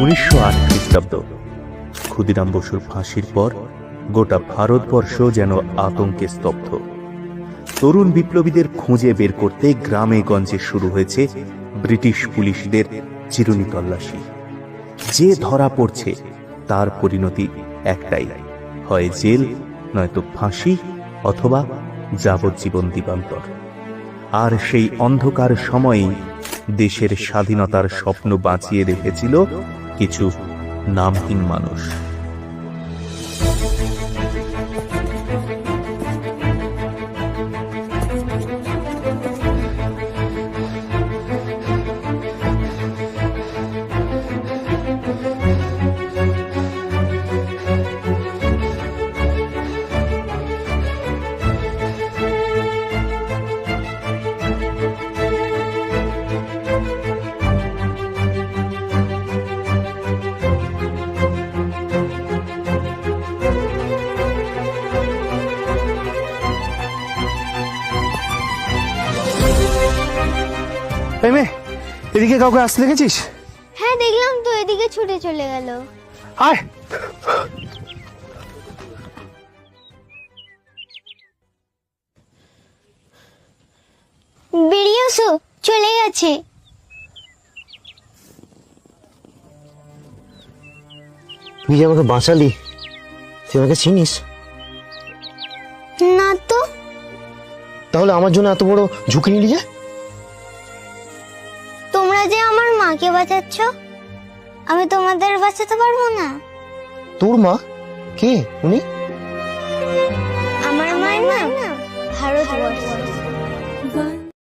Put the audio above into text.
1908 খ্রিস্টাব্দ। ক্ষুদিরাম বসুর ফাঁসির পর গোটা ভারতবর্ষ যেন আতঙ্কে স্তব্ধ। তরুণ বিপ্লবীদের খুঁজে বের করতে গ্রামে গঞ্জে শুরু হয়েছে ব্রিটিশ পুলিশদের চিরুনি তল্লাশি। যে ধরা পড়ছে তার পরিণতি একটাই, হয় জেল, নয়তো ফাঁসি, অথবা যাবজ্জীবন দ্বীপান্তর। আর সেই অন্ধকার সময়েই দেশের স্বাধীনতার স্বপ্ন বাঁচিয়ে রেখেছিল কিছু নামহীন মানুষ। এদিকে কাউকে আসতে দেখেছিস? হ্যাঁ দেখলাম তো, এদিকে ছুটে চলে গেল। আয়, বেরিয়ে এসো, চলে গেছে। তুই যে আমাকে বাঁচালি, তুই আমাকে চিনিস? না তো। তাহলে আমার জন্য এত বড় ঝুঁকি নিলি যে? তোমরা যে আমার মাকে বাঁচাচ্ছ, আমি তোমাদের বাঁচাতে পারবো না? তোর মা কে উনি? আমার মায়ের নাম ভারতবর্ষ।